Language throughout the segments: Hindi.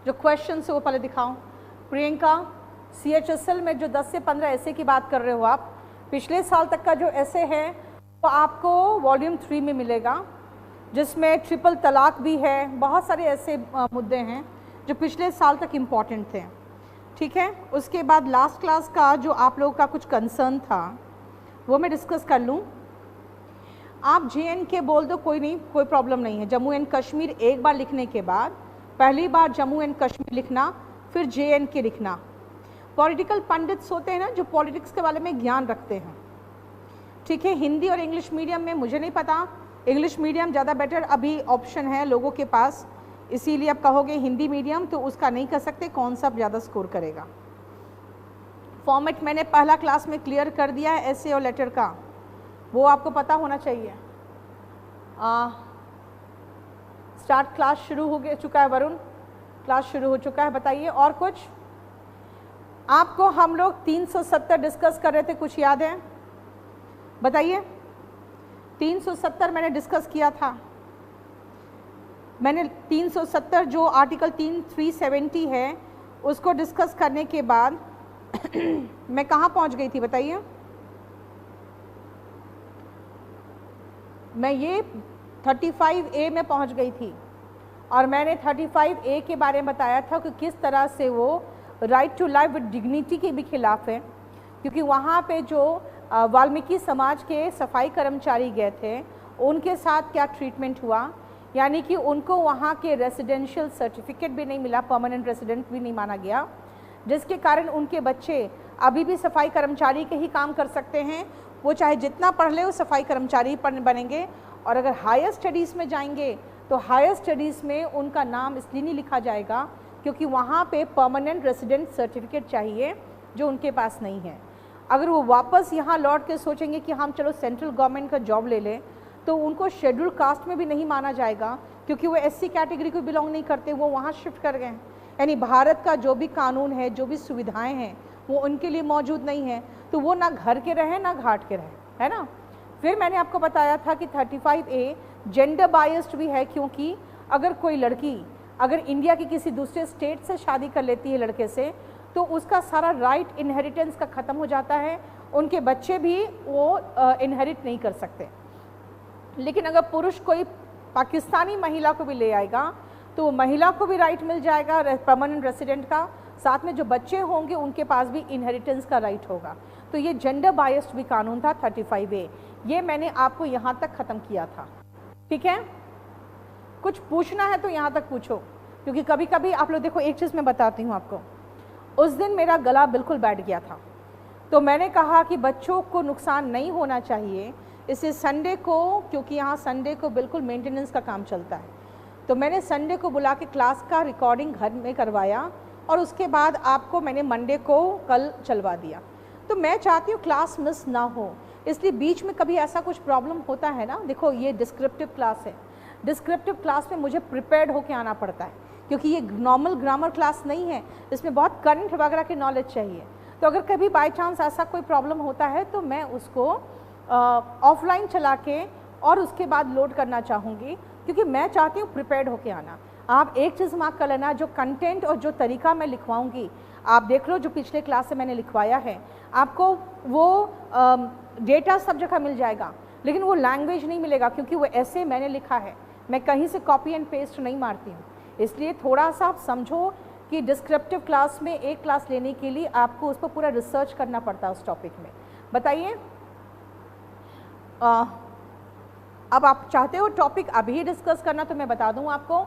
जो क्वेश्चन है वो पहले दिखाओ। प्रियंका, CHSL में जो 10 से 15 ऐसे की बात कर रहे हो आप, पिछले साल तक का जो ऐसे है वो आपको वॉल्यूम 3 में मिलेगा, जिसमें ट्रिपल तलाक भी है, बहुत सारे ऐसे मुद्दे हैं जो पिछले साल तक इम्पॉर्टेंट थे। ठीक है, उसके बाद लास्ट क्लास का जो आप लोगों का कुछ कंसर्न था वो मैं डिस्कस कर लूँ। आप JNK बोल दो, कोई नहीं, कोई प्रॉब्लम नहीं है। जम्मू एंड कश्मीर एक बार लिखने के बाद पहली बार जम्मू एंड कश्मीर लिखना, फिर JNK लिखना। पॉलिटिकल पंडित्स होते हैं ना जो पॉलिटिक्स के बारे में ज्ञान रखते हैं, ठीक है। हिंदी और इंग्लिश मीडियम में मुझे नहीं पता, इंग्लिश मीडियम ज़्यादा बेटर अभी ऑप्शन है लोगों के पास, इसीलिए आप कहोगे हिंदी मीडियम तो उसका नहीं कर सकते, कौन सा ज़्यादा स्कोर करेगा। फॉर्मेट मैंने पहला क्लास में क्लियर कर दिया है ऐसे और लेटर का, वो आपको पता होना चाहिए। स्टार्ट क्लास शुरू हो चुका है, वरुण क्लास शुरू हो चुका है। बताइए और कुछ आपको, हम लोग 370 डिस्कस कर रहे थे, कुछ याद है? बताइए। 370 मैंने डिस्कस किया था, मैंने 370 जो आर्टिकल 370 है उसको डिस्कस करने के बाद मैं कहाँ पहुँच गई थी बताइए? मैं ये 35A में पहुँच गई थी और मैंने 35A के बारे में बताया था कि किस तरह से वो right to life with dignity के भी खिलाफ है, क्योंकि वहाँ पे जो वाल्मीकि समाज के सफाई कर्मचारी गए थे उनके साथ क्या ट्रीटमेंट हुआ, यानी कि उनको वहाँ के रेसिडेंशियल सर्टिफिकेट भी नहीं मिला, परमानेंट रेसिडेंट भी नहीं माना गया, जिसके कारण उनके बच्चे अभी भी सफाई कर्मचारी के ही काम कर सकते हैं। वो चाहे जितना पढ़ ले वो सफाई कर्मचारी बनेंगे, और अगर हायर स्टडीज़ में जाएंगे तो हायर स्टडीज़ में उनका नाम इसलिए नहीं लिखा जाएगा क्योंकि वहाँ पे परमानेंट रेसिडेंट सर्टिफिकेट चाहिए जो उनके पास नहीं है। अगर वो वापस यहाँ लौट के सोचेंगे कि हम चलो सेंट्रल गवर्नमेंट का जॉब ले लें तो उनको शेड्यूल कास्ट में भी नहीं माना जाएगा क्योंकि वो SC कैटेगरी को बिलोंग नहीं करते, वो वहाँ शिफ्ट कर गए। यानी भारत का जो भी कानून है, जो भी सुविधाएं हैं वो उनके लिए मौजूद नहीं है, तो वो ना घर के रहे ना घाट के रहे, है ना। फिर मैंने आपको बताया था कि 35A जेंडर बायस्ड भी है, क्योंकि अगर कोई लड़की अगर इंडिया की किसी दूसरे स्टेट से शादी कर लेती है लड़के से तो उसका सारा राइट इनहेरिटेंस का ख़त्म हो जाता है, उनके बच्चे भी वो इनहेरिट नहीं कर सकते। लेकिन अगर पुरुष कोई पाकिस्तानी महिला को भी ले आएगा तो महिला को भी राइट मिल जाएगा परमानेंट रेसिडेंट का, साथ में जो बच्चे होंगे उनके पास भी इनहेरिटेंस का राइट होगा। तो ये जेंडर बायस्ड भी कानून था 35A, ये मैंने आपको यहाँ तक ख़त्म किया था। ठीक है, कुछ पूछना है तो यहाँ तक पूछो, क्योंकि कभी कभी आप लोग देखो, एक चीज़ मैं बताती हूँ आपको। उस दिन मेरा गला बिल्कुल बैठ गया था, तो मैंने कहा कि बच्चों को नुकसान नहीं होना चाहिए, इसलिए संडे को, क्योंकि यहाँ संडे को बिल्कुल मेंटेनेंस का काम चलता है, तो मैंने संडे को बुला के क्लास का रिकॉर्डिंग घर में करवाया और उसके बाद आपको मैंने मंडे को कल चलवा दिया। तो मैं चाहती हूँ क्लास मिस ना हो, इसलिए बीच में कभी ऐसा कुछ प्रॉब्लम होता है ना, देखो ये डिस्क्रिप्टिव क्लास है, डिस्क्रिप्टिव क्लास में मुझे प्रिपेयर्ड होकर आना पड़ता है, क्योंकि ये नॉर्मल ग्रामर क्लास नहीं है, इसमें बहुत करंट वगैरह की नॉलेज चाहिए। तो अगर कभी बाय चांस ऐसा कोई प्रॉब्लम होता है तो मैं उसको ऑफलाइन चला के और उसके बाद लोड करना चाहूँगी, क्योंकि मैं चाहती हूँ प्रिपेयर्ड होके आना। आप एक चीज़ मार्क कर लेना, जो कंटेंट और जो तरीका मैं लिखवाऊँगी आप देख लो, जो पिछले क्लास से मैंने लिखवाया है आपको वो डेटा सब जगह मिल जाएगा, लेकिन वो लैंग्वेज नहीं मिलेगा, क्योंकि वो ऐसे मैंने लिखा है, मैं कहीं से कॉपी एंड पेस्ट नहीं मारती हूँ। इसलिए थोड़ा सा आप समझो कि डिस्क्रिप्टिव क्लास में एक क्लास लेने के लिए आपको उस पर पूरा रिसर्च करना पड़ता है उस टॉपिक में। बताइए, अब आप चाहते हो टॉपिक अभी डिस्कस करना तो मैं बता दूं आपको।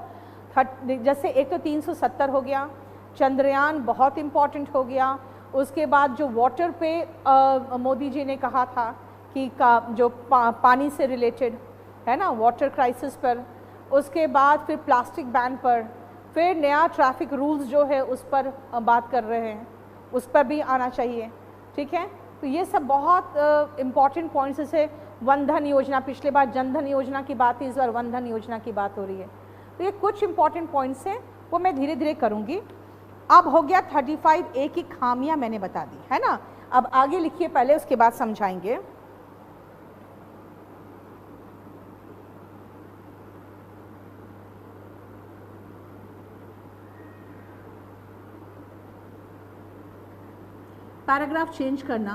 जैसे एक तो 370 हो गया, चंद्रयान बहुत इम्पॉर्टेंट हो गया, उसके बाद जो वाटर पे मोदी जी ने कहा था कि जो पानी से रिलेटेड है ना, वाटर क्राइसिस पर, उसके बाद फिर प्लास्टिक बैन पर, फिर नया ट्रैफिक रूल्स जो है उस पर बात कर रहे हैं, उस पर भी आना चाहिए। ठीक है, तो ये सब बहुत इम्पॉर्टेंट पॉइंट्स, जैसे वन धन योजना, पिछले बार जन धन योजना की बात थी, इस बार वन धन योजना की बात हो रही है। तो ये कुछ इम्पॉर्टेंट पॉइंट्स हैं, वो मैं धीरे धीरे करूँगी। अब हो गया 35A की खामियां मैंने बता दी है ना, अब आगे लिखिए पहले, उसके बाद समझाएंगे। पैराग्राफ चेंज करना,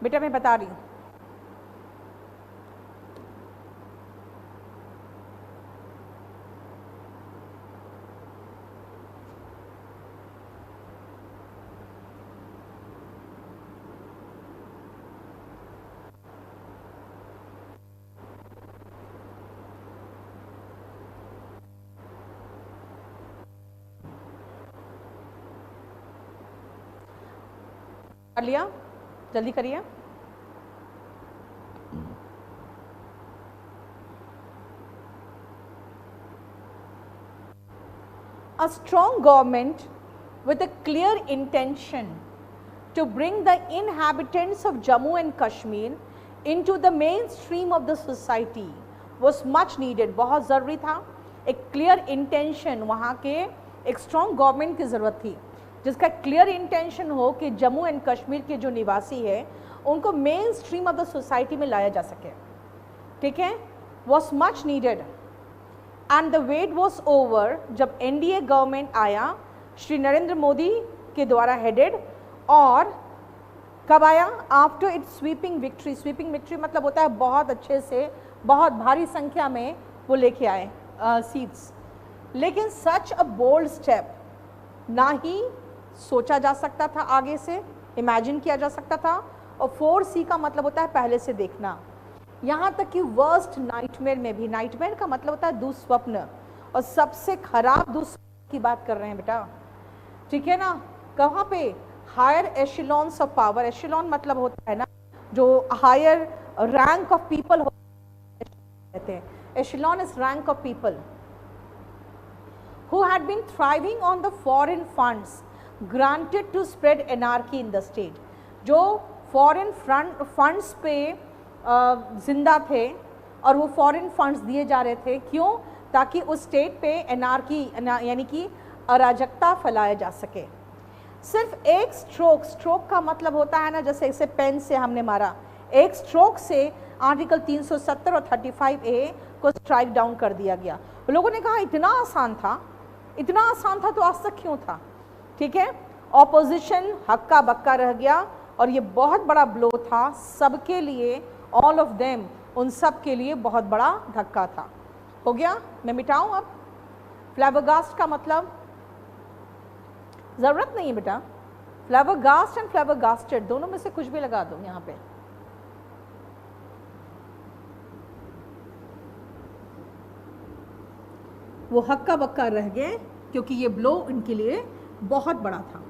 बेटा मैं बता रही हूँ, कर लिया, जल्दी करिए। A strong government with a clear intention to bring the inhabitants of Jammu and Kashmir into the mainstream of the society was much needed। बहुत ज़रूरी था, एक क्लियर इंटेंशन, वहाँ के एक स्ट्रॉन्ग गवर्नमेंट की ज़रूरत थी जिसका क्लियर इंटेंशन हो कि जम्मू एंड कश्मीर के जो निवासी है उनको main stream of the society में लाया जा सके। ठीक है, was much needed and the wait was over जब एनडीए गवर्नमेंट आया, श्री नरेंद्र मोदी के द्वारा हेडेड, और कब आया? After it's sweeping victory. Sweeping victory मतलब होता है बहुत अच्छे से, बहुत भारी संख्या में वो लेके आए सीट्स। लेकिन सच अ बोल्ड स्टेप ना ही सोचा जा सकता था, आगे से इमेजिन किया जा सकता था। और 4C का मतलब होता है पहले से देखना। यहाँ तक कि वर्स्ट नाइटमेयर में भी, नाइटमेयर का मतलब होता है दुस्वप्न, और सबसे खराब दुस्वप्न की बात कर रहे हैं बेटा। ठीक है ना, कहाँ पे? Higher echelons of power. Echelon मतलब होता है ना जो हायर रैंक ऑफ पीपल कहते हैं। Echelon is rank of people who had been thriving on the foreign funds granted to spread anarchy in the state। जो फॉरेन फंड्स पे जिंदा थे और वो फॉरेन फंड्स दिए जा रहे थे, क्यों? ताकि उस स्टेट पे एनार्की यानी कि अराजकता फैलाया जा सके। सिर्फ एक स्ट्रोक, स्ट्रोक का मतलब होता है ना जैसे इसे पेन से हमने मारा, एक स्ट्रोक से आर्टिकल 370 और 35A को स्ट्राइक डाउन कर दिया गया। लोगों ने कहा इतना आसान था, इतना आसान था तो आज तक क्यों था? ठीक है, ऑपोजिशन हक्का बक्का रह गया और ये बहुत बड़ा ब्लो था सबके लिए, ऑल ऑफ देम, उन सब के लिए बहुत बड़ा धक्का था। हो गया, मैं मिटाऊं अब? फ्लेबरगास्ट का मतलब जरूरत नहीं है बेटा, फ्लेबरगास्ट एंड फ्लेबरगास्टेड दोनों में से कुछ भी लगा दो यहाँ पे। वो हक्का बक्का रह गए क्योंकि ये ब्लो इनके लिए बहुत बड़ा था।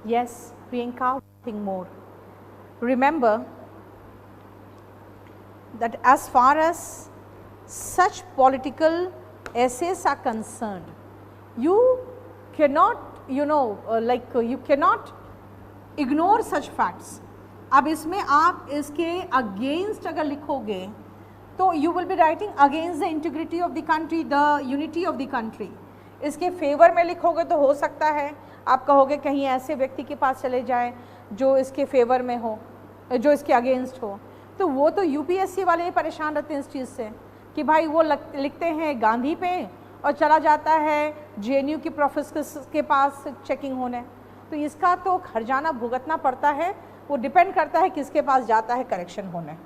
Yes, Priyanka, one thing more. Remember that as far as such political essays are concerned, you cannot, you cannot ignore such facts. अब इसमें आप इसके अगेंस्ट अगर लिखोगे तो you will be writing against the integrity of the country, the unity of the country. इसके फेवर में लिखोगे तो हो सकता है आप कहोगे कहीं ऐसे व्यक्ति के पास चले जाएं जो इसके फेवर में हो, जो इसके अगेंस्ट हो. तो वो तो यूपीएससी वाले ही परेशान रहते हैं इस चीज़ से कि भाई वो लिखते हैं गांधी पे और चला जाता है जेएनयू के प्रोफेसर के पास चेकिंग होने. तो इसका तो खर्जाना भुगतना पड़ता है, वो डिपेंड करता है किसके पास जाता है करेक्शन होने.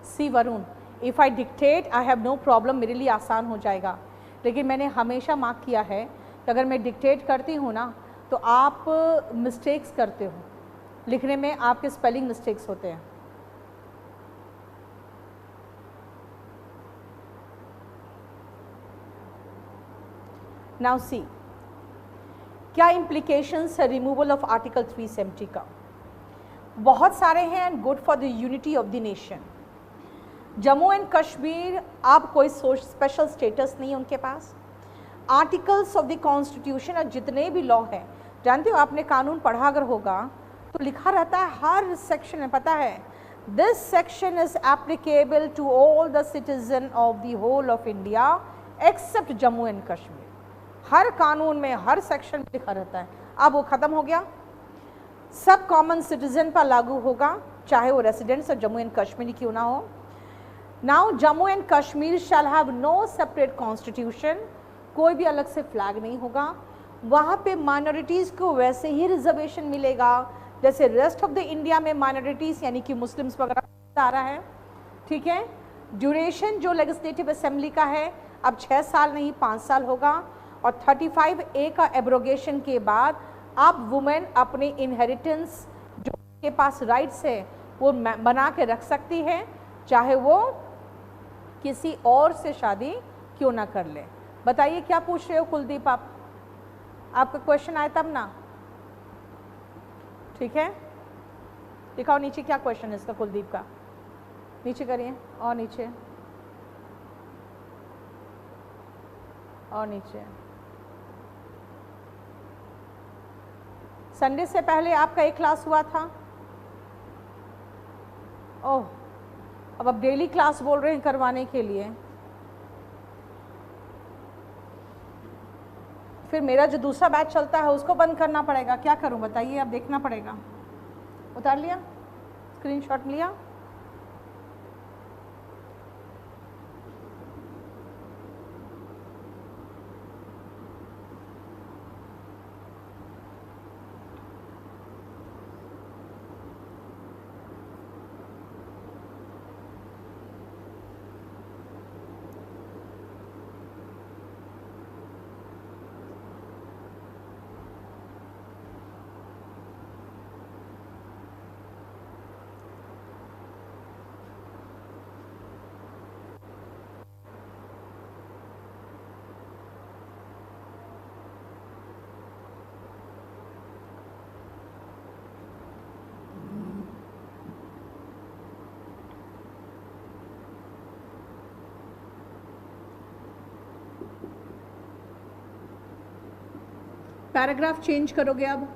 See Varun, if I dictate I have no problem, मेरे लिए आसान हो जाएगा. लेकिन मैंने हमेशा मार्क किया है कि अगर मैं डिक्टेट करती हूँ ना तो आप मिस्टेक्स करते हो लिखने में, आपके स्पेलिंग मिस्टेक्स होते हैं. नाउ सी, क्या इम्प्लीकेशंस है रिमूवल ऑफ आर्टिकल 370 का? बहुत सारे हैं and good for the unity of the nation. Jammu and Kashmir अब कोई स्पेशल स्टेटस नहीं है उनके पास। आर्टिकल्स ऑफ द कॉन्स्टिट्यूशन और जितने भी लॉ हैं, जानते हो आपने कानून पढ़ा अगर होगा तो लिखा रहता है हर सेक्शन में, पता है, this section is applicable to all the citizen of the whole of India except Jammu and Kashmir. हर कानून में हर सेक्शन में लिखा रहता है। अब वो खत्म हो गया, सब कॉमन सिटीजन पर लागू होगा, चाहे वो रेसिडेंट्स और जम्मू एंड कश्मीर क्यों ना हो। Now Jammu and Kashmir shall have no separate constitution, कोई भी अलग से फ्लैग नहीं होगा। वहाँ पे माइनॉरिटीज़ को वैसे ही रिजर्वेशन मिलेगा जैसे रेस्ट ऑफ द इंडिया में माइनॉरिटीज़ यानी कि मुस्लिम्स वगैरह आ रहा है, ठीक है। ड्यूरेशन जो लेजिस्लेटिव असेंबली का है अब 6 साल नहीं 5 साल होगा, और 35A का एब्रोगेशन के बाद अब वुमेन अपनी इनहेरिटेंस जो के पास राइट्स है वो बना के रख सकती है, चाहे वो किसी और से शादी क्यों ना कर ले। बताइए क्या पूछ रहे हो कुलदीप आप? आपका क्वेश्चन आया तब ना, ठीक है। दिखाओ नीचे क्या क्वेश्चन है इसका कुलदीप का, नीचे करिए और नीचे और नीचे। संडे से पहले आपका एक क्लास हुआ था। ओह, अब आप डेली क्लास बोल रहे हैं करवाने के लिए। फिर मेरा जो दूसरा बैच चलता है उसको बंद करना पड़ेगा, क्या करूं बताइए, अब देखना पड़ेगा। उतार लिया, स्क्रीनशॉट लिया। पैराग्राफ चेंज करोगे अब?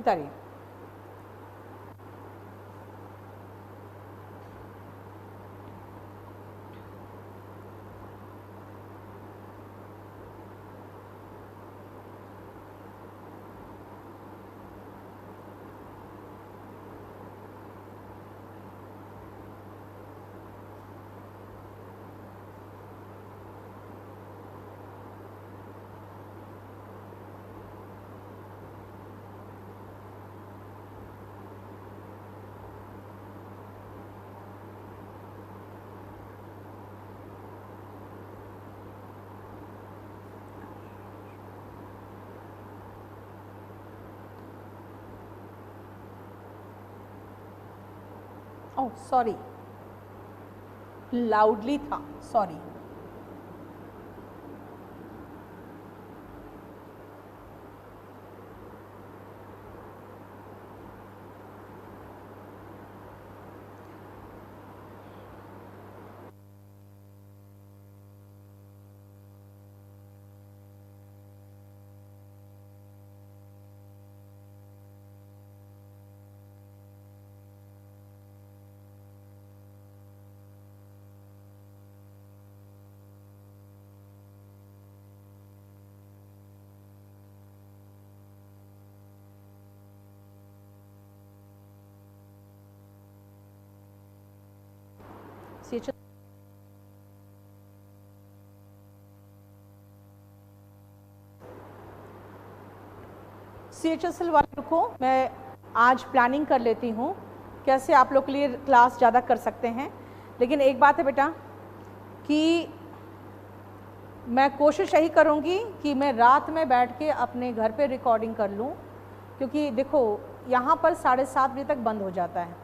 उतारिए। ओह सॉरी, लाउडली था, सॉरी। CHSL वालों को मैं आज प्लानिंग कर लेती हूँ कैसे आप लोग के लिए क्लास ज़्यादा कर सकते हैं। लेकिन एक बात है बेटा कि मैं कोशिश यही करूँगी कि मैं रात में बैठ के अपने घर पे रिकॉर्डिंग कर लूँ, क्योंकि देखो यहाँ पर 7:30 बजे तक बंद हो जाता है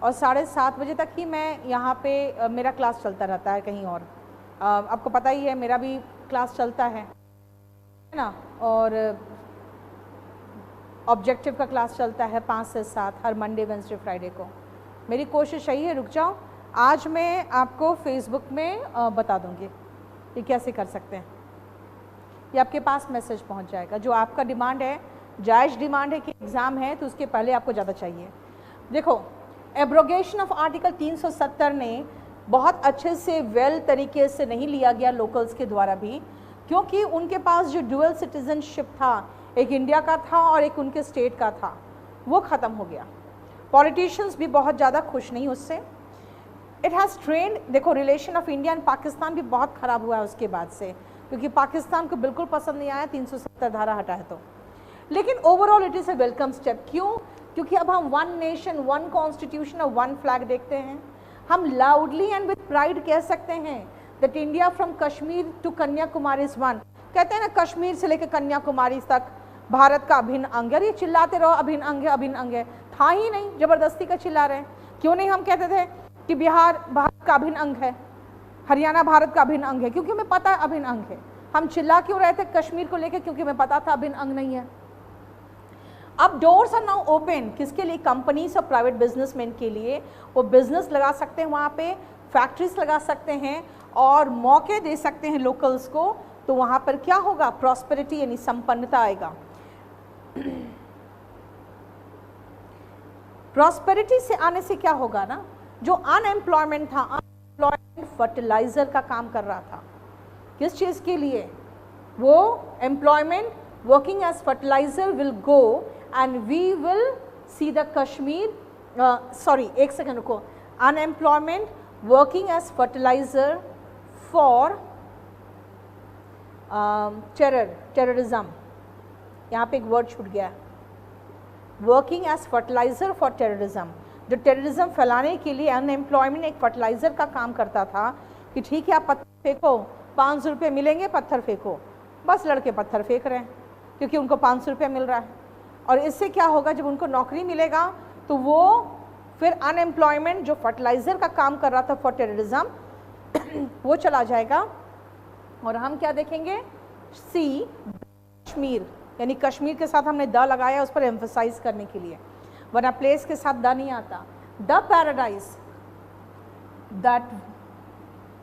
और 7:30 बजे तक ही मैं यहाँ पे मेरा क्लास चलता रहता है कहीं और। आपको पता ही है मेरा भी क्लास चलता है ना, और ऑब्जेक्टिव का क्लास चलता है 5 से 7 हर मंडे वेंसडे फ्राइडे को। मेरी कोशिश यही है, रुक जाओ, आज मैं आपको फेसबुक में बता दूंगी कि कैसे कर सकते हैं। ये आपके पास मैसेज पहुंच जाएगा। जो आपका डिमांड है, जायज़ डिमांड है कि एग्ज़ाम है तो उसके पहले आपको ज़्यादा चाहिए। देखो, एब्रोगेशन ऑफ आर्टिकल 370 ने बहुत अच्छे से वेल तरीके से नहीं लिया गया लोकल्स के द्वारा भी, क्योंकि उनके पास जो डुअल सिटीजनशिप था, एक इंडिया का था और एक उनके स्टेट का था, वो ख़त्म हो गया। पॉलिटिशियंस भी बहुत ज़्यादा खुश नहीं उससे। इट हैज़ ट्रेंड, देखो relation of India and Pakistan भी बहुत ख़राब हुआ है उसके बाद से, क्योंकि पाकिस्तान को बिल्कुल पसंद नहीं आया 370 धारा हटा है तो। लेकिन overall it is a welcome step. क्यों? क्योंकि अब हम वन नेशन, वन कॉन्स्टिट्यूशन और वन फ्लैग देखते हैं। हम लाउडली एंड विद प्राइड कह सकते हैं that India from Kashmir to Kanyakumari is one. कहते हैं ना, कश्मीर से लेकर कन्याकुमारी तक भारत का अभिन्न अंग है। ये चिल्लाते रहो अभिन्न अंग है, अभिन्न अंग है, था ही नहीं, जबरदस्ती का चिल्ला रहे हैं। क्यों नहीं हम कहते थे कि बिहार भारत का अभिन्न अंग है, हरियाणा भारत का अभिन्न अंग है, क्योंकि हमें पता है अभिन्न अंग है। हम चिल्ला क्यों रहे थे कश्मीर को लेकर? क्योंकि हमें पता था अभिन्न अंग नहीं है। अब डोर्स आर नाउ ओपन, किसके लिए? कंपनीज और प्राइवेट बिजनेसमैन के लिए। वो बिजनेस लगा सकते हैं, वहाँ पे फैक्ट्रीज लगा सकते हैं और मौके दे सकते हैं लोकल्स को। तो वहाँ पर क्या होगा? प्रॉस्पेरिटी यानी संपन्नता आएगा। प्रॉस्पेरिटी से आने से क्या होगा ना, जो अनएम्प्लॉयमेंट था, अनएम्प्लॉयमेंट फर्टिलाइजर का काम कर रहा था। किस चीज़ के लिए? वो employment working age fertilizer will go and we will see the Kashmir, sorry एक सेकंड रुको, unemployment working age fertilizer for terrorism. यहाँ पे एक वर्ड छूट गया, working age fertilizer for terrorism. जो टेररिज्म फैलाने के लिए अनएम्प्लॉयमेंट एक फर्टिलाइजर का काम करता था कि ठीक है आप पत्थर फेंको, 500 रुपये मिलेंगे, पत्थर फेंको। बस लड़के पत्थर फेंक रहे हैं क्योंकि उनको 500 रुपये मिल रहा है। और इससे क्या होगा, जब उनको नौकरी मिलेगा तो वो फिर अनएम्प्लॉयमेंट जो फर्टिलाइजर का काम कर रहा था फॉर टेररिज्म वो चला जाएगा। और हम क्या देखेंगे? सी कश्मीर, यानी कश्मीर के साथ हमने द लगाया उस पर एम्फसाइज करने के लिए, वरना प्लेस के साथ द नहीं आता। The paradise that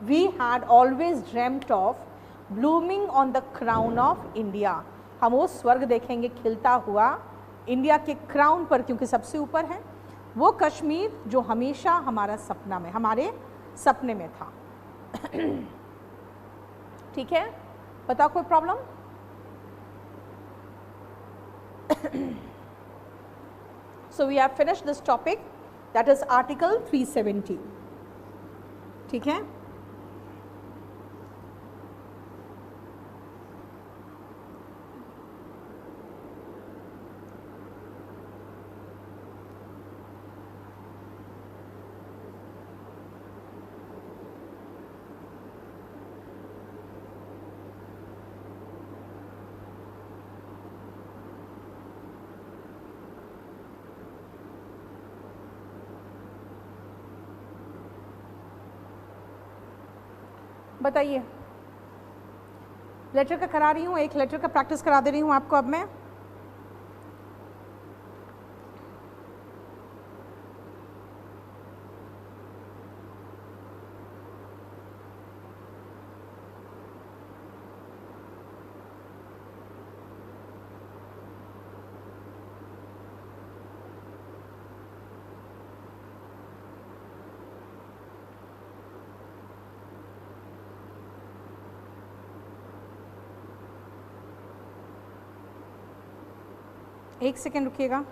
we had always dreamed of blooming on the crown of India. हम वो स्वर्ग देखेंगे खिलता हुआ इंडिया के क्राउन पर, क्योंकि सबसे ऊपर है, वो कश्मीर जो हमेशा हमारे सपने में था। ठीक है, बताओ कोई problem? So we have finished this topic, that is Article 370. ठीक है, बताइए। लेटर का करा रही हूँ, एक लेटर का प्रैक्टिस करा दे रही हूँ आपको अब मैं। एक सेकेंड रुकिएगा।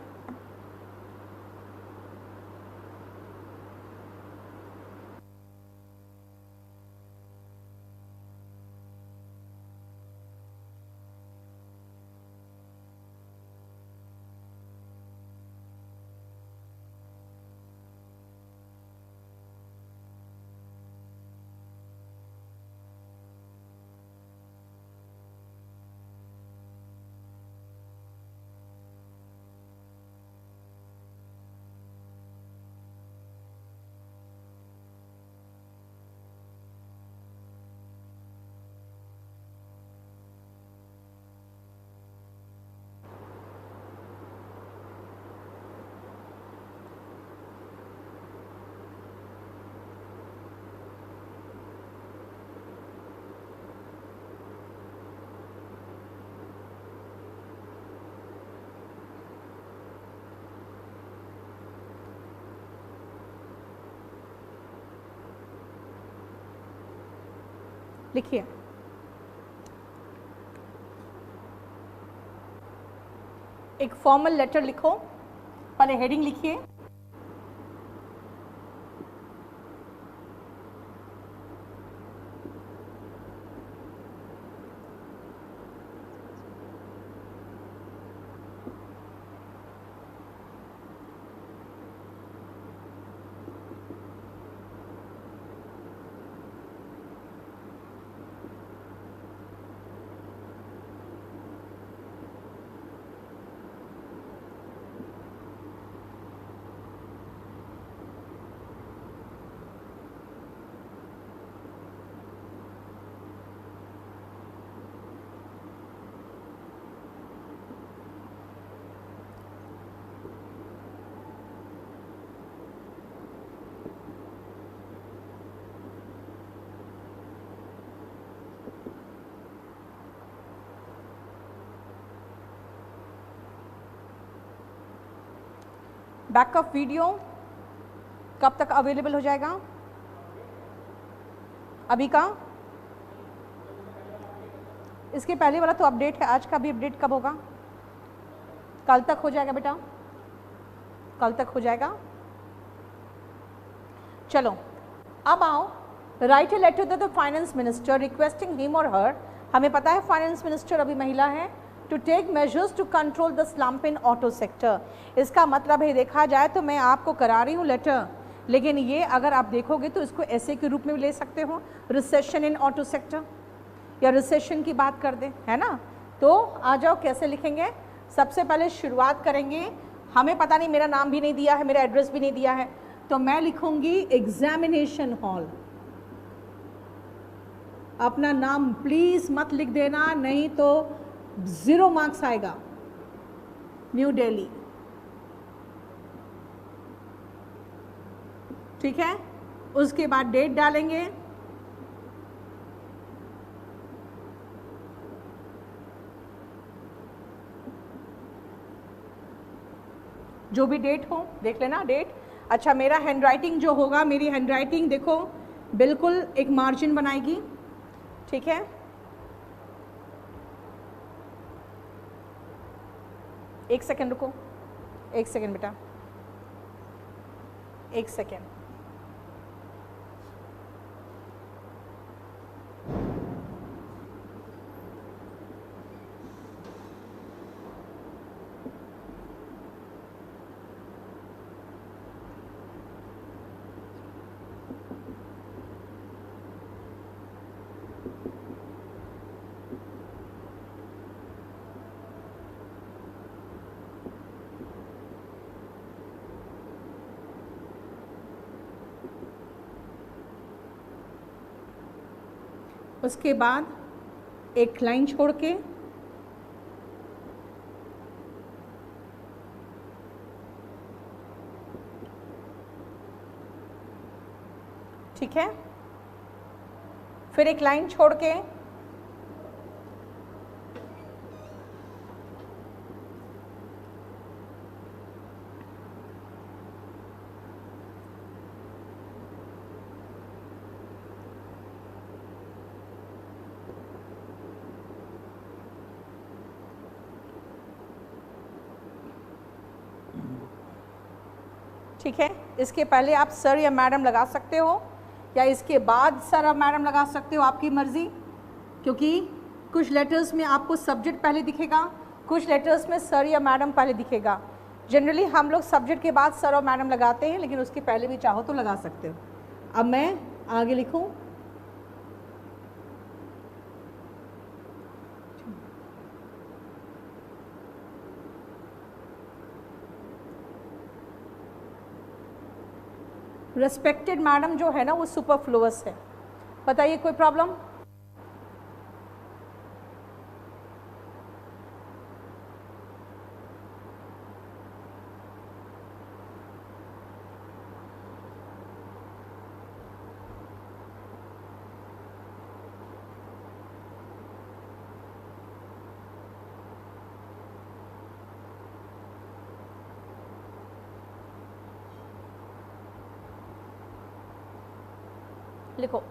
लिखिए, एक फॉर्मल लेटर लिखो, पहले हेडिंग लिखिए। बैकअप वीडियो कब तक अवेलेबल हो जाएगा? अभी का? इसके पहले वाला तो अपडेट है, आज का भी अपडेट कब होगा? कल तक हो जाएगा बेटा, कल तक हो जाएगा। चलो अब आओ, write a letter to the finance minister requesting him और हर, हमें पता है फाइनेंस मिनिस्टर अभी महिला है, to take measures to control the slump in auto sector. इसका मतलब है, देखा जाए तो मैं आपको करा रही हूँ लेटर, लेकिन ये अगर आप देखोगे तो इसको ऐसे के रूप में भी ले सकते हो, रिसेशन इन ऑटो सेक्टर, या रिसेशन की बात कर दे, है ना। तो आ जाओ, कैसे लिखेंगे? सबसे पहले शुरुआत करेंगे, हमें पता नहीं, मेरा नाम भी नहीं दिया है, मेरा एड्रेस भी नहीं दिया है, तो मैं लिखूंगी एग्जामिनेशन हॉल। अपना नाम प्लीज मत लिख देना, नहीं तो 0 मार्क्स आएगा। न्यू दिल्ली, ठीक है। उसके बाद डेट डालेंगे, जो भी डेट हो देख लेना डेट। अच्छा, मेरा हैंड राइटिंग जो होगा, मेरी हैंड राइटिंग देखो बिल्कुल एक मार्जिन बनाएगी, ठीक है। एक सेकेंड रुको, एक सेकेंड बेटा, एक सेकेंड। उसके बाद एक लाइन छोड़ के ठीक है, फिर एक लाइन छोड़ के ठीक है। इसके पहले आप सर या मैडम लगा सकते हो, या इसके बाद सर और मैडम लगा सकते हो, आपकी मर्ज़ी। क्योंकि कुछ लेटर्स में आपको सब्जेक्ट पहले दिखेगा, कुछ लेटर्स में सर या मैडम पहले दिखेगा। जनरली हम लोग सब्जेक्ट के बाद सर और मैडम लगाते हैं, लेकिन उसके पहले भी चाहो तो लगा सकते हो। अब मैं आगे लिखूं, रिस्पेक्टेड मैडम जो है ना वो सुपरफ्लुअस है। बताइए कोई प्रॉब्लम? लिखो।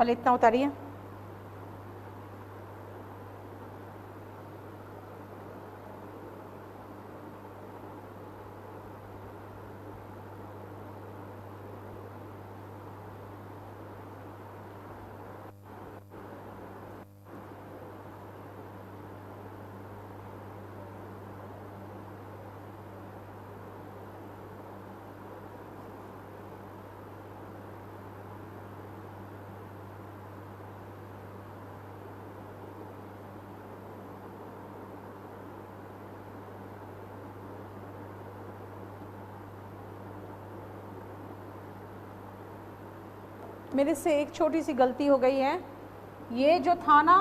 पहले इतना उतारिए। मेरे से एक छोटी सी गलती हो गई है, ये जो था ना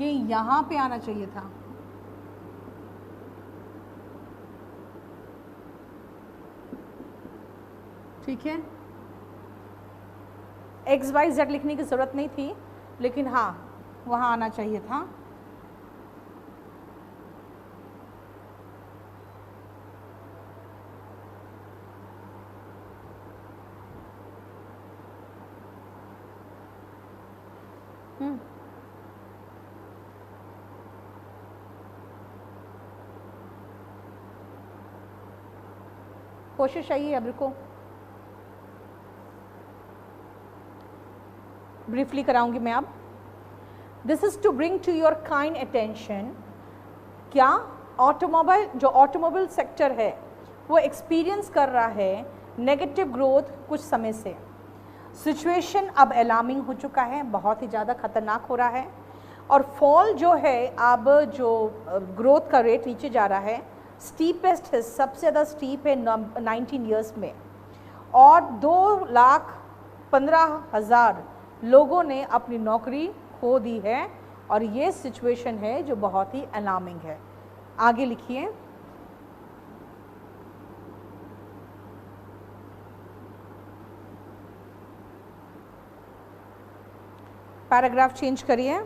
ये यहाँ पे आना चाहिए था। ठीक है, XYZ लिखने की ज़रूरत नहीं थी, लेकिन हाँ वहाँ आना चाहिए था। कोशिश आई है, अब रुको, ब्रीफली कराऊंगी मैं अब। This is to bring to your kind attention, क्या ऑटोमोबाइल सेक्टर है वो एक्सपीरियंस कर रहा है नेगेटिव ग्रोथ कुछ समय से। सिचुएशन अब अलार्मिंग हो चुका है, बहुत ही ज़्यादा खतरनाक हो रहा है, और फॉल जो है अब जो ग्रोथ का रेट नीचे जा रहा है, स्टीपेस्ट है, सबसे ज़्यादा स्टीप है 19 ईयर्स में, और 2,15,000 लोगों ने अपनी नौकरी खो दी है, और ये सिचुएशन है जो बहुत ही अलार्मिंग है। आगे लिखिए। पैराग्राफ चेंज करिए।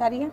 आ रही है?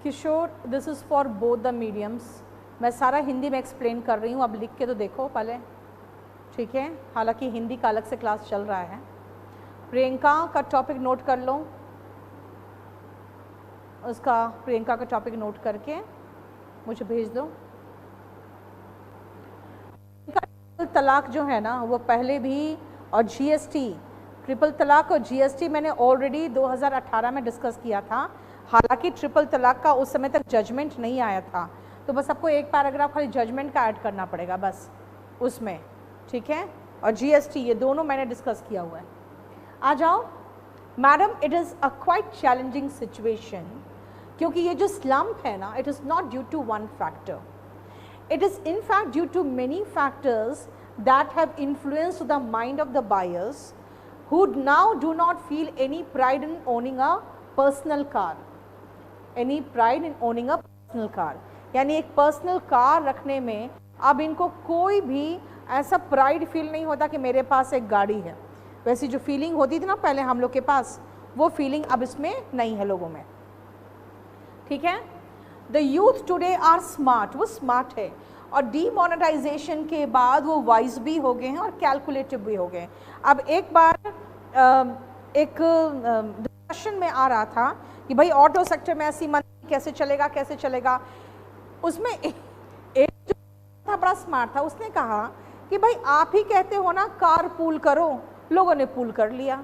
Kishore, this is for both the mediums. मैं सारा हिंदी में एक्सप्लेन कर रही हूँ, अब लिख के तो देखो पहले, ठीक है? हालांकि हिंदी का अलग से क्लास चल रहा है। प्रियंका का टॉपिक नोट कर लो, उसका प्रियंका का टॉपिक नोट करके मुझे भेज दो। तलाक जो है ना वो पहले भी, और जीएसटी, ट्रिपल तलाक और जीएसटी मैंने ऑलरेडी 2018 में डिस्कस किया था। हालांकि ट्रिपल तलाक का उस समय तक जजमेंट नहीं आया था, तो बस आपको एक पैराग्राफ खाली जजमेंट का ऐड करना पड़ेगा बस उसमें, ठीक है? और जीएसटी, ये दोनों मैंने डिस्कस किया हुआ है। आ जाओ madam, it is a quite challenging situation, क्योंकि ये जो स्लम्प है ना, it is not due to one factor, it is in fact due to many factors that have influenced the mind of the buyers who now do not feel any pride in owning a personal car, any pride in owning a personal car। यानी एक पर्सनल कार रखने में अब इनको कोई भी ऐसा प्राइड फील नहीं होता कि मेरे पास एक गाड़ी है। वैसी जो फीलिंग होती थी ना पहले हम लोग के पास, वो फीलिंग अब इसमें नहीं है लोगों में, ठीक है? The youth today are smart, वो स्मार्ट है, और डीमोनेटाइजेशन के बाद वो वाइज भी हो गए हैं और कैलकुलेटिव भी हो गए। अब एक बार एक डिस्कशन में आ रहा था कि भाई ऑटो सेक्टर में ऐसी मंदी कैसे चलेगा, कैसे चलेगा। उसमें एक जो था बड़ा स्मार्ट था, उसने कहा कि भाई आप ही कहते हो ना कार पूल करो, लोगों ने पूल कर लिया।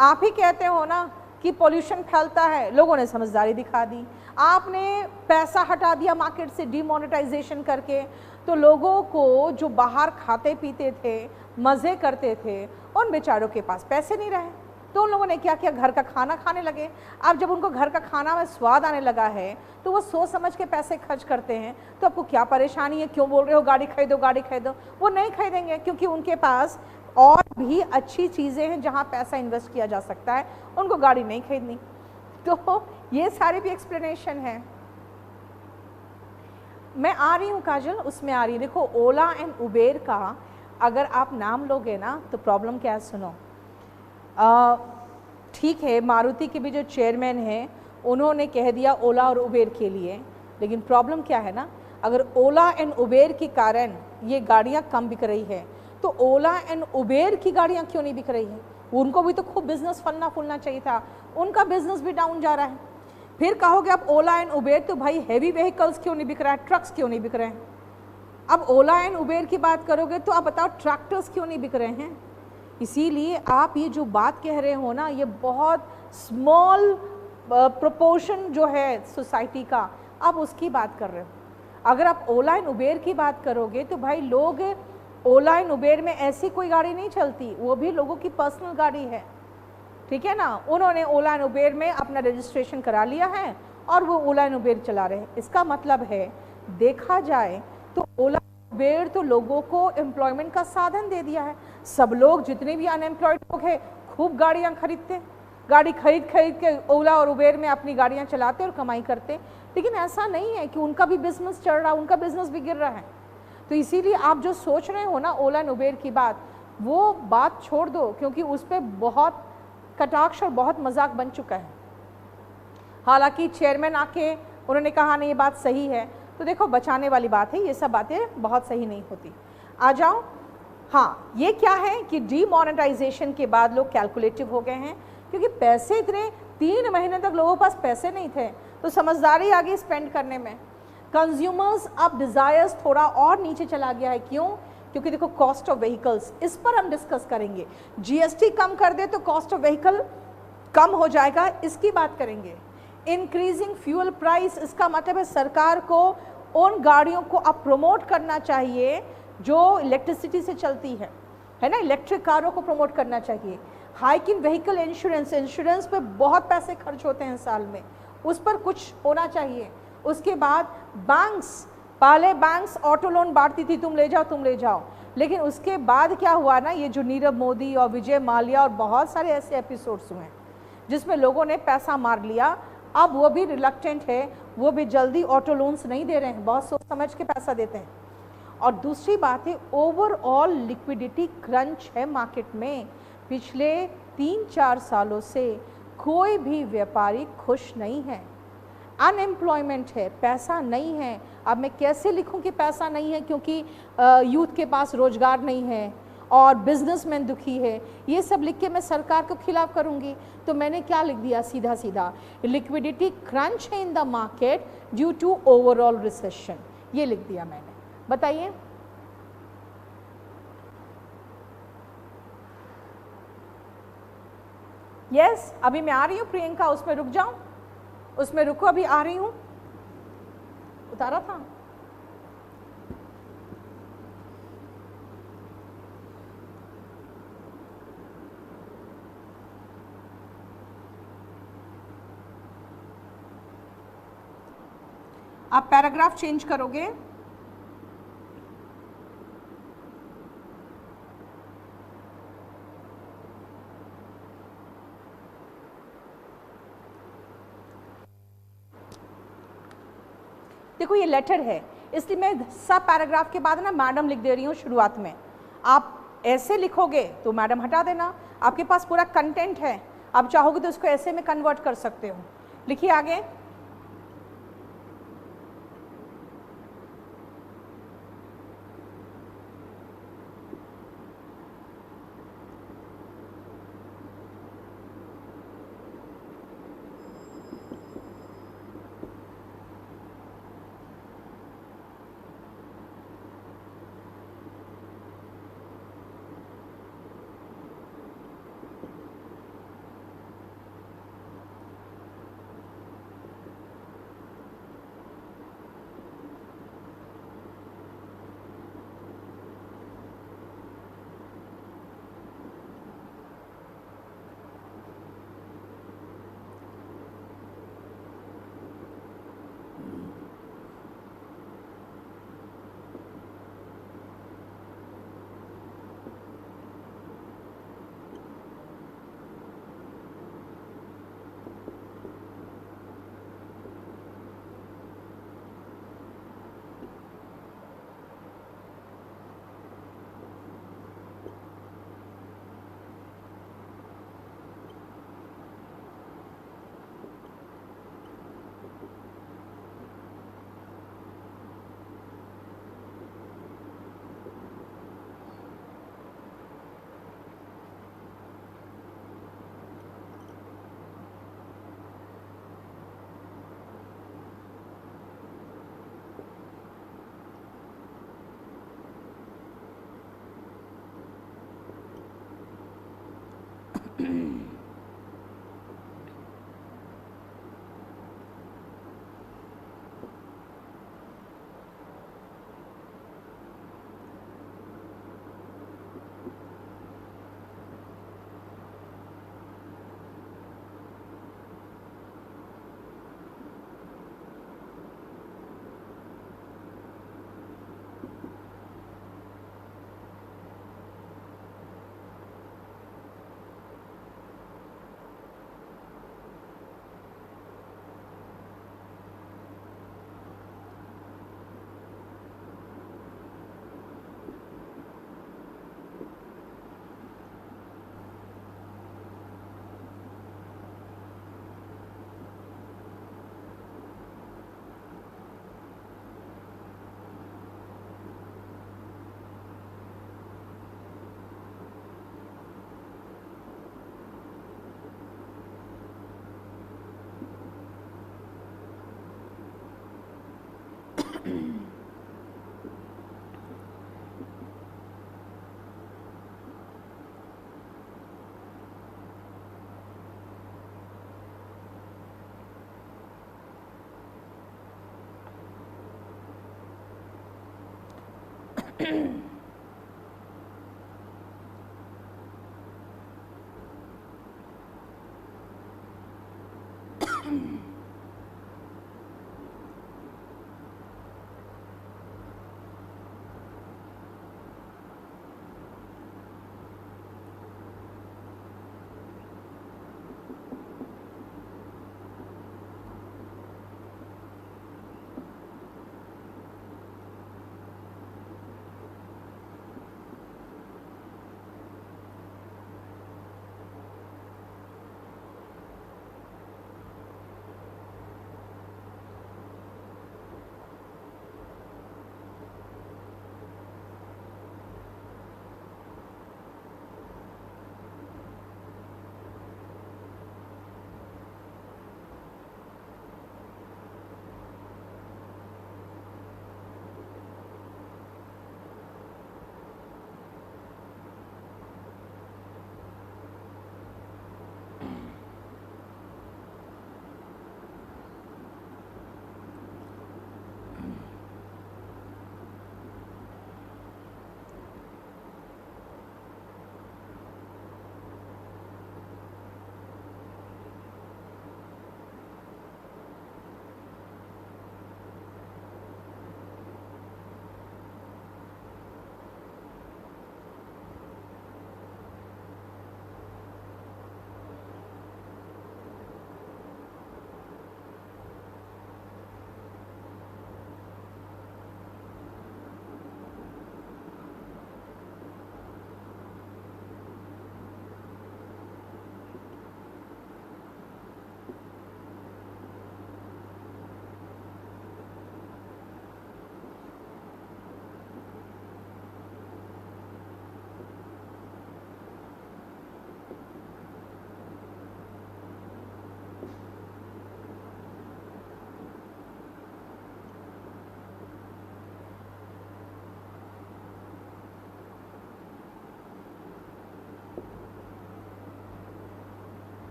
आप ही कहते हो ना कि पॉल्यूशन फैलता है, लोगों ने समझदारी दिखा दी। आपने पैसा हटा दिया मार्केट से डीमोनेटाइजेशन करके, तो लोगों को जो बाहर खाते पीते थे, मज़े करते थे, उन बेचारों के पास पैसे नहीं रहे, तो उन लोगों ने क्या किया, घर का खाना खाने लगे। अब जब उनको घर का खाना में स्वाद आने लगा है तो वो सोच समझ के पैसे खर्च करते हैं। तो आपको क्या परेशानी है, क्यों बोल रहे हो गाड़ी खरीदो गाड़ी खरीदो? वो नहीं खरीदेंगे क्योंकि उनके पास और भी अच्छी चीज़ें हैं जहाँ पैसा इन्वेस्ट किया जा सकता है, उनको गाड़ी नहीं खरीदनी। तो ये सारी भी एक्सप्लेनेशन है। मैं आ रही हूँ काजल, उसमें आ रही है। देखो ओला एंड उबेर का अगर आप नाम लोगे ना तो प्रॉब्लम क्या है, सुनो। ठीक है, मारुति के भी जो चेयरमैन हैं उन्होंने कह दिया ओला और उबेर के लिए, लेकिन प्रॉब्लम क्या है ना, अगर ओला एंड उबेर के कारण ये गाड़ियाँ कम बिक रही है तो ओला एंड उबेर की गाड़ियाँ क्यों नहीं बिक रही हैं? उनको भी तो खूब बिजनेस फलना फूलना चाहिए था, उनका बिजनेस भी डाउन जा रहा है। फिर कहोगे आप ओला एंड उबेर, तो भाई हैवी व्हीकल्स क्यों नहीं बिक रहा है, ट्रक्स क्यों नहीं बिक रहे हैं? अब ओला एंड उबेर की बात करोगे तो आप बताओ ट्रैक्टर्स क्यों नहीं बिक रहे हैं? इसीलिए आप ये जो बात कह रहे हो ना, ये बहुत स्मॉल प्रोपोर्शन जो है सोसाइटी का, आप उसकी बात कर रहे हो। अगर आप ओला एंड उबेर की बात करोगे तो भाई लोग, ओला एंड उबेर में ऐसी कोई गाड़ी नहीं चलती, वो भी लोगों की पर्सनल गाड़ी है, ठीक है ना? उन्होंने ओला एंड उबेर में अपना रजिस्ट्रेशन करा लिया है और वो ओला एंड उबेर चला रहे हैं। इसका मतलब है देखा जाए तो ओला उबेर तो लोगों को एम्प्लॉयमेंट का साधन दे दिया है। सब लोग जितने भी अनएम्प्लॉयड लोग हैं खूब गाड़ियाँ खरीदते, गाड़ी खरीद के ओला और उबेर में अपनी गाड़ियाँ चलाते और कमाई करते। लेकिन ऐसा नहीं है कि उनका भी बिजनेस चल रहा, उनका बिजनेस भी गिर रहा है। तो इसीलिए आप जो सोच रहे हो ना ओला एंड उबेर की बात, वो बात छोड़ दो, क्योंकि उस पर बहुत कटाक्ष और बहुत मजाक बन चुका है। हालांकि चेयरमैन आके उन्होंने कहा नहीं ये बात सही है, तो देखो बचाने वाली बात है, ये सब बातें बहुत सही नहीं होती। आ जाओ, हाँ ये क्या है कि डीमोनेटाइजेशन के बाद लोग कैलकुलेटिव हो गए हैं, क्योंकि पैसे इतने 3 महीने तक लोगों के पास पैसे नहीं थे, तो समझदारी आ गई स्पेंड करने में। कंज्यूमर्स अब डिज़ायर्स थोड़ा और नीचे चला गया है, क्यों? क्योंकि देखो कॉस्ट ऑफ व्हीकल्स, इस पर हम डिस्कस करेंगे। जीएसटी कम कर दे तो कॉस्ट ऑफ व्हीकल कम हो जाएगा, इसकी बात करेंगे। इंक्रीजिंग फ्यूल प्राइस, इसका मतलब है सरकार को उन गाड़ियों को अब प्रमोट करना चाहिए जो इलेक्ट्रिसिटी से चलती है ना, इलेक्ट्रिक कारों को प्रमोट करना चाहिए। Hike in vehicle insurance, insurance पे बहुत पैसे खर्च होते हैं साल में, उस पर कुछ होना चाहिए। उसके बाद बैंक्स, पहले बैंक्स ऑटो लोन बांटती थी, तुम ले जाओ, लेकिन उसके बाद क्या हुआ ना, ये जो नीरव मोदी और विजय माल्या और बहुत सारे ऐसे एपिसोड्स हुए जिसमें लोगों ने पैसा मार लिया, अब वो भी रिलक्टेंट है, वो भी जल्दी ऑटो लोन्स नहीं दे रहे हैं, बहुत सोच समझ के पैसा देते हैं। और दूसरी बात है, ओवरऑल लिक्विडिटी क्रंच है मार्केट में। पिछले 3-4 सालों से कोई भी व्यापारी खुश नहीं है, अनएम्प्लॉयमेंट है, पैसा नहीं है। अब मैं कैसे लिखूं कि पैसा नहीं है, क्योंकि यूथ के पास रोजगार नहीं है और बिजनेसमैन दुखी है, ये सब लिख के मैं सरकार को खिलाफ करूंगी। तो मैंने क्या लिख दिया, सीधा सीधा लिक्विडिटी क्रंच है in the market due to overall recession, ये लिख दिया मैंने। बताइए यस, अभी मैं आ रही हूँ प्रियंका, उसमें रुक जाऊं, उसमें रुको, अभी आ रही हूँ। उतारा था आप पैराग्राफ चेंज करोगे। देखो ये लेटर है, इसलिए मैं सब पैराग्राफ के बाद ना मैडम लिख दे रही हूँ शुरुआत में। आप ऐसे लिखोगे तो मैडम हटा देना, आपके पास पूरा कंटेंट है, आप चाहोगे तो उसको ऐसे में कन्वर्ट कर सकते हो। लिखिए आगे।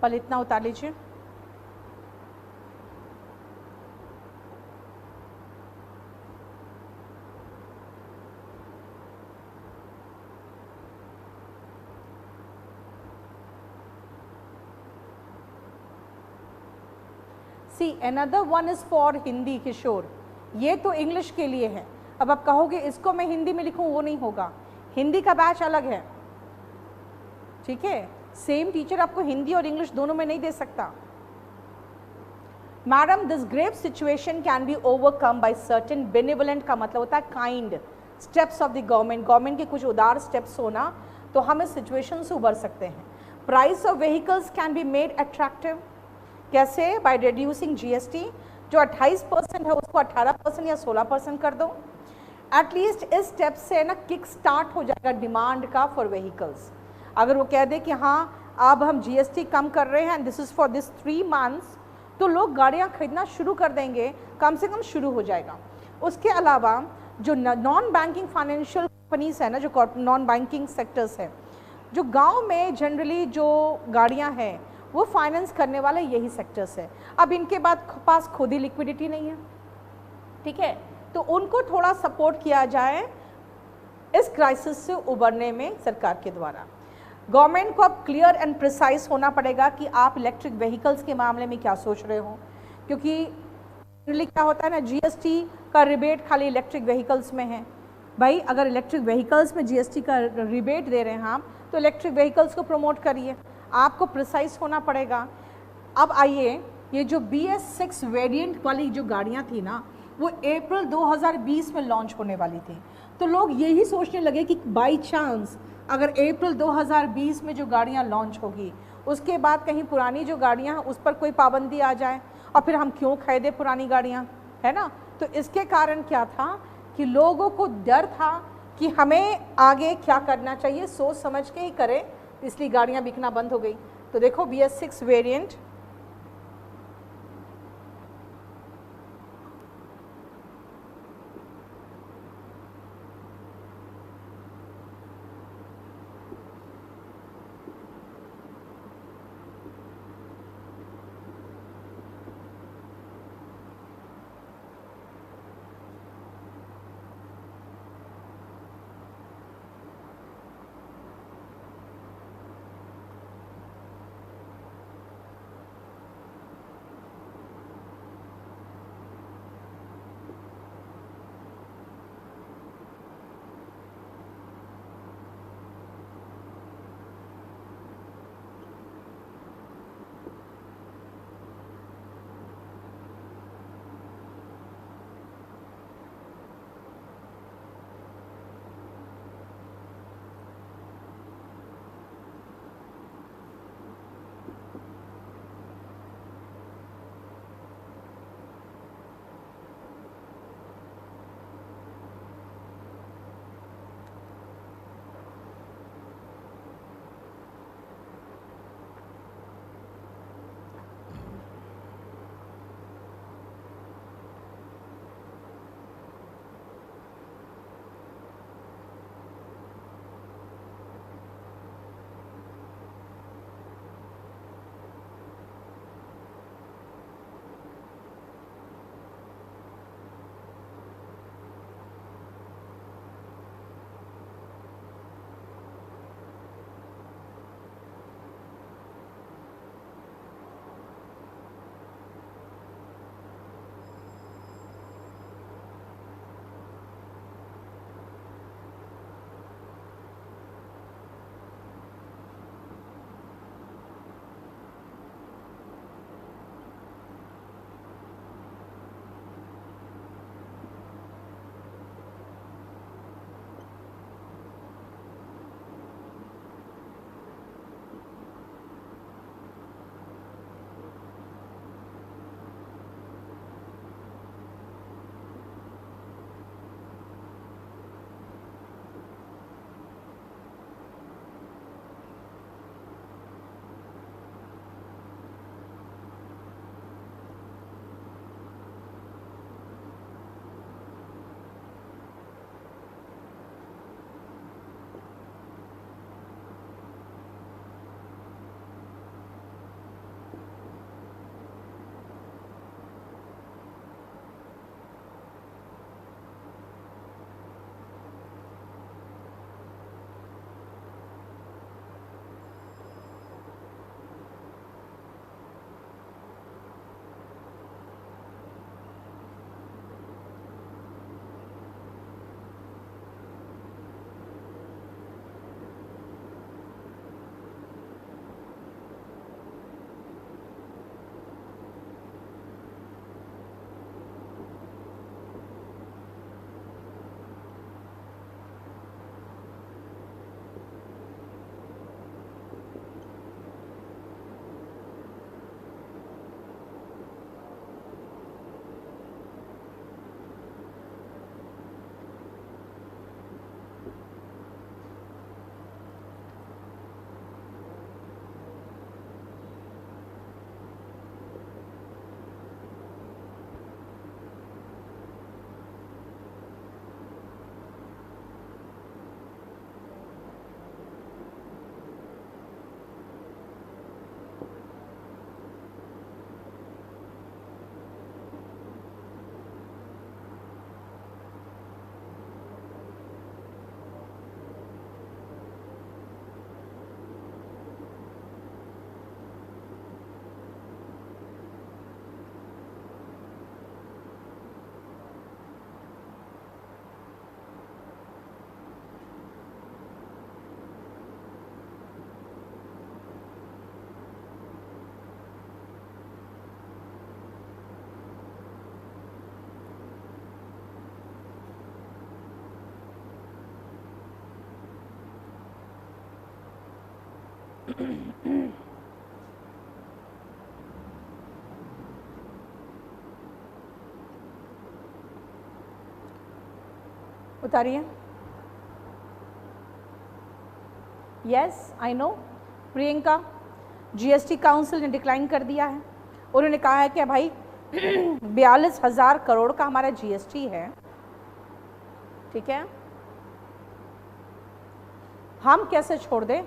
पल इतना उतार लीजिए। See another one is for Hindi Kishore, ये तो इंग्लिश के लिए है। अब आप कहोगे इसको मैं हिंदी में लिखूं, वो नहीं होगा, हिंदी का बैच अलग है, ठीक है। सेम टीचर आपको हिंदी और इंग्लिश दोनों में नहीं दे सकता। Madam this grave situation can be overcome by certain benevolent, का मतलब होता है kind steps of the government, government के कुछ उदार स्टेप्स होना तो हम इस सिचुएशन से उबर सकते हैं। Price of vehicles can be made attractive, कैसे? बाय रिड्यूसिंग जीएसटी, जो 28% है उसको 18% या 16% कर दो। एटलीस्ट इस स्टेप से ना किक स्टार्ट हो जाएगा डिमांड का फॉर व्हीकल्स। अगर वो कह दे कि हाँ अब हम जीएसटी कम कर रहे हैं, this is for this 3 months, तो लोग गाड़ियाँ खरीदना शुरू कर देंगे, कम से कम शुरू हो जाएगा। उसके अलावा जो नॉन बैंकिंग फाइनेंशियल कंपनीज है ना, जो नॉन बैंकिंग सेक्टर्स है, जो गांव में जनरली जो गाड़ियां हैं वो फाइनेंस करने वाले यही सेक्टर्स है। अब इनके पास खुद ही लिक्विडिटी नहीं है, ठीक है, तो उनको थोड़ा सपोर्ट किया जाए इस क्राइसिस से उबरने में सरकार के द्वारा। गवर्नमेंट को अब क्लियर एंड प्रिसाइज होना पड़ेगा कि आप इलेक्ट्रिक व्हीकल्स के मामले में क्या सोच रहे हो, क्योंकि जनरली क्या होता है ना, जीएसटी का रिबेट खाली इलेक्ट्रिक व्हीकल्स में है। भाई अगर इलेक्ट्रिक व्हीकल्स में जीएसटी का रिबेट दे रहे हैं हम, तो इलेक्ट्रिक व्हीकल्स को प्रमोट करिए, आपको प्रिसाइज होना पड़ेगा। अब आइए, ये जो BS6 वेरिएंट वाली जो गाड़ियाँ थी ना, वो अप्रैल 2020 में लॉन्च होने वाली थी, तो लोग यही सोचने लगे कि बाई चांस अगर अप्रैल 2020 में जो गाड़ियाँ लॉन्च होगी उसके बाद कहीं पुरानी जो गाड़ियाँ हैं उस पर कोई पाबंदी आ जाए और फिर हम क्यों खरीदे पुरानी गाड़ियाँ, है ना। तो इसके कारण क्या था कि लोगों को डर था कि हमें आगे क्या करना चाहिए, सोच समझ के ही करें, इसलिए गाड़ियाँ बिकना बंद हो गई। तो देखो BS6 वेरिएंट, उतारिए। Yes I know Priyanka, GST council ने डिक्लाइन कर दिया है। उन्होंने कहा है कि भाई 42,000 करोड़ का हमारा जीएसटी है, ठीक है, हम कैसे छोड़ दें।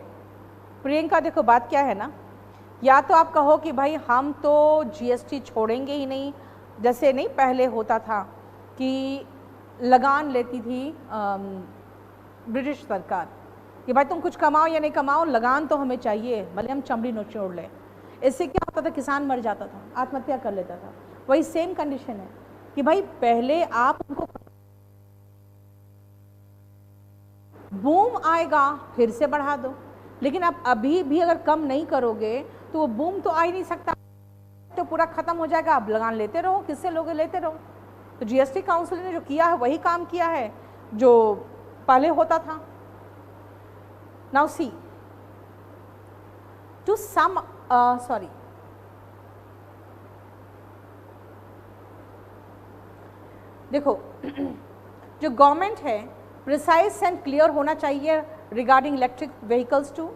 प्रियंका देखो बात क्या है ना, या तो आप कहो कि भाई हम तो जीएसटी छोड़ेंगे ही नहीं, जैसे नहीं पहले होता था कि लगान लेती थी ब्रिटिश सरकार कि भाई तुम कुछ कमाओ या नहीं कमाओ, लगान तो हमें चाहिए, भले हम चमड़ी नोचोड़ लें। इससे क्या होता था, किसान मर जाता था, आत्महत्या कर लेता था। वही सेम कंडीशन है कि भाई पहले आप उनको बूम आएगा फिर से बढ़ा दो, लेकिन आप अभी भी अगर कम नहीं करोगे तो वो बूम तो आ ही नहीं सकता, तो पूरा खत्म हो जाएगा। आप लगान लेते रहो, किससे लोगे, लेते रहो। तो जीएसटी काउंसिल ने जो किया है वही काम किया है जो पहले होता था। Now see to some sorry, देखो जो गवर्नमेंट है प्रिसाइज एंड क्लियर होना चाहिए regarding electric vehicles to.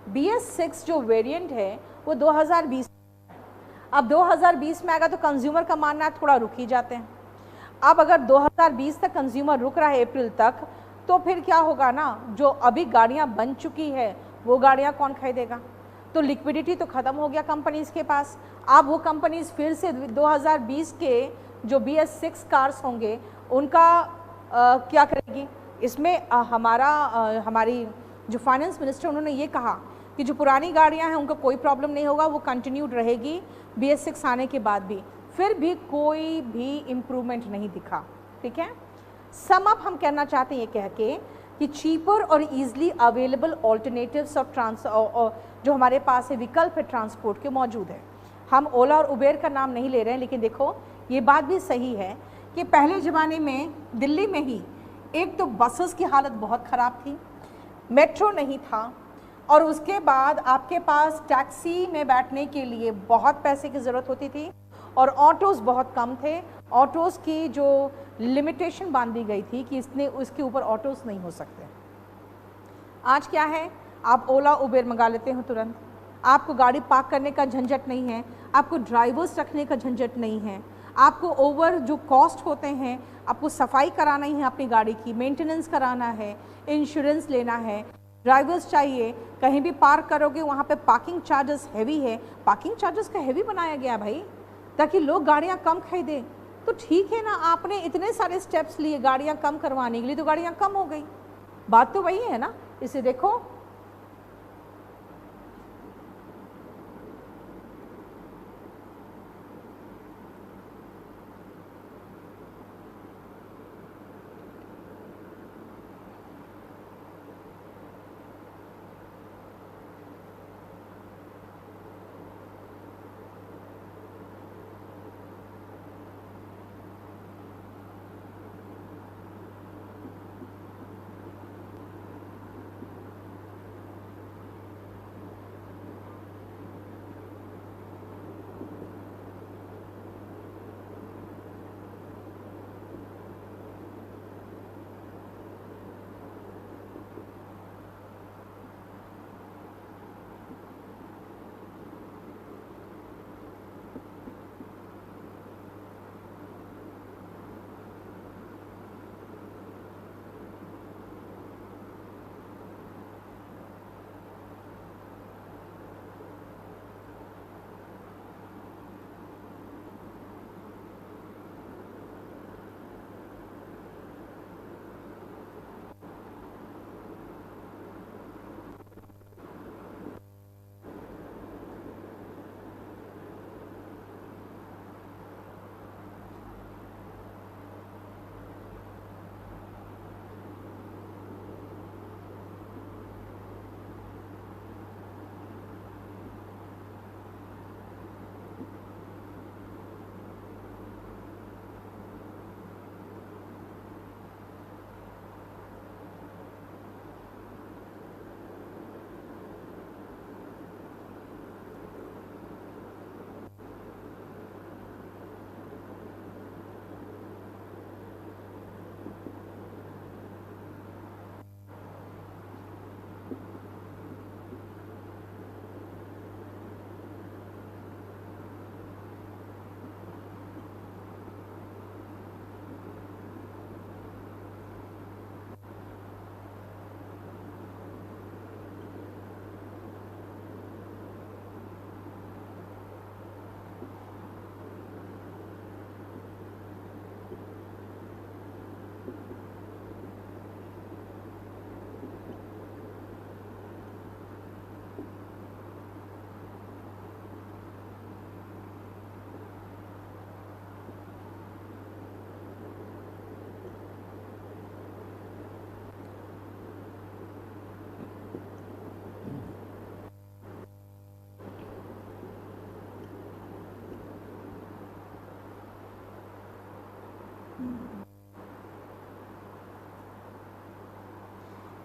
BS6 जो वेरिएंट है वो 2020, अब 2020 में आएगा तो कंज्यूमर का मानना है थोड़ा रुक ही जाते हैं। अब अगर 2020 तक कंज्यूमर रुक रहा है अप्रैल तक, तो फिर क्या होगा ना, जो अभी गाड़ियां बन चुकी है वो गाड़ियां कौन खरीदेगा। तो लिक्विडिटी तो ख़त्म हो गया कंपनीज के पास। अब वो कंपनीज फिर से 2020 के जो BS6 कार्स होंगे उनका क्या करेगी। इसमें हमारी जो फाइनेंस मिनिस्टर उन्होंने ये कहा कि जो पुरानी गाड़ियां हैं उनका कोई प्रॉब्लम नहीं होगा, वो कंटिन्यूड रहेगी BS6 आने के बाद भी। फिर भी कोई भी इम्प्रूवमेंट नहीं दिखा, ठीक है। सम अप हम कहना चाहते हैं ये कह के कि चीपर और ईजिली अवेलेबल ऑल्टरनेटिव्स ऑफ जो हमारे पास है विकल्प है ट्रांसपोर्ट के मौजूद है। हम ओला और उबेर का नाम नहीं ले रहे हैं, लेकिन देखो ये बात भी सही है कि पहले ज़माने में दिल्ली में ही एक तो बसेस की हालत बहुत ख़राब थी, मेट्रो नहीं था, और उसके बाद आपके पास टैक्सी में बैठने के लिए बहुत पैसे की ज़रूरत होती थी और ऑटोज़ बहुत कम थे। ऑटोज़ की जो लिमिटेशन बांधी गई थी कि उसके ऊपर ऑटोज़ नहीं हो सकते। आज क्या है, आप ओला उबेर मंगा लेते हो तुरंत, आपको गाड़ी पार्क करने का झंझट नहीं है, आपको ड्राइवर्स रखने का झंझट नहीं है, आपको ओवर जो कॉस्ट होते हैं, आपको सफाई कराना ही है अपनी गाड़ी की, मेंटेनेंस कराना है, इंश्योरेंस लेना है, ड्राइवर्स चाहिए। कहीं भी पार्क करोगे वहाँ पे पार्किंग चार्जेस हैवी है, पार्किंग चार्जेस का हैवी बनाया गया भाई ताकि लोग गाड़ियाँ कम खरीदें। तो ठीक है ना, आपने इतने सारे स्टेप्स लिए गाड़ियाँ कम करवाने के लिए, तो गाड़ियाँ कम हो गई। बात तो वही है ना। इसे देखो,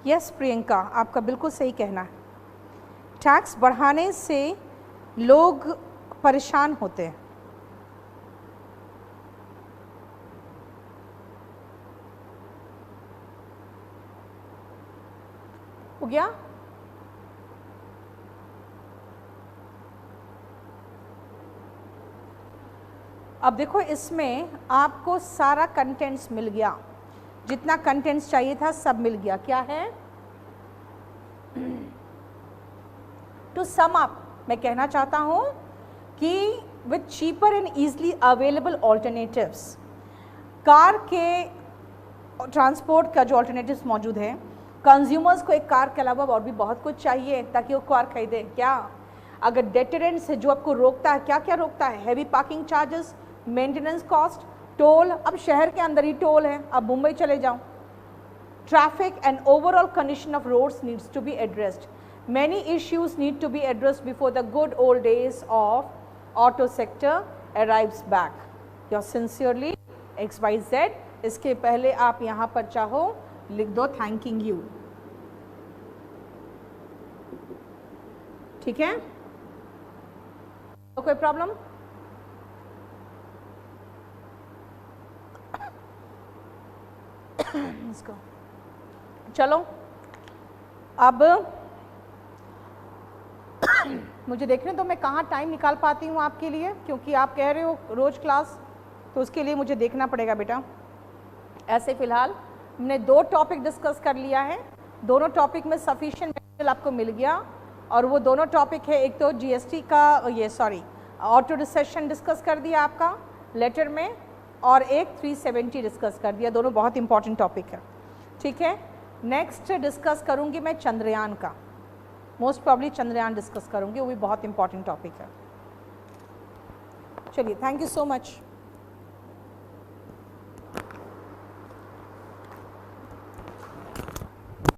यस प्रियंका, आपका बिल्कुल सही कहना है। टैक्स बढ़ाने से लोग परेशान होते हैं। हो गया? अब देखो, इसमें आपको सारा कंटेंट्स मिल गया, जितना कंटेंट्स चाहिए था सब मिल गया। क्या है? टू सम अप, मैं कहना चाहता हूं कि with cheaper and easily available alternatives, car के ट्रांसपोर्ट का जो ऑल्टरनेटिव्स मौजूद है, कंज्यूमर्स को एक कार के अलावा और भी बहुत कुछ चाहिए ताकि वो कार खरीदे। क्या? अगर डेटरेंट्स है जो आपको रोकता है, क्या क्या रोकता है? Heavy parking charges, maintenance cost, toll. अब शहर के अंदर ही टोल है, अब मुंबई चले जाओ। Traffic and overall condition of roads needs to be addressed. Many issues need to be addressed before the good old days of auto sector arrives back. Yours sincerely XYZ। इसके पहले आप यहाँ पर चाहो लिख दो थैंकिंग यू, ठीक है? तो कोई प्रॉब्लम? इसको चलो अब मुझे देखने तो मैं कहाँ टाइम निकाल पाती हूँ आपके लिए, क्योंकि आप कह रहे हो रोज़ क्लास, तो उसके लिए मुझे देखना पड़ेगा बेटा। ऐसे फ़िलहाल हमने 2 टॉपिक डिस्कस कर लिया है, दोनों टॉपिक में सफिशिएंट मटेरियल आपको मिल गया, और वो दोनों टॉपिक है, एक तो जीएसटी का ऑटो रिसेशन डिस्कस कर दिया आपका लेटर में, और एक 370 डिस्कस कर दिया। दोनों बहुत इंपॉर्टेंट टॉपिक है, ठीक है? नेक्स्ट डिस्कस करूँगी मैं चंद्रयान का, मोस्ट प्रॉब्ली चंद्रयान डिस्कस करूँगी, वो भी बहुत इंपॉर्टेंट टॉपिक है। चलिए, थैंक यू सो मच।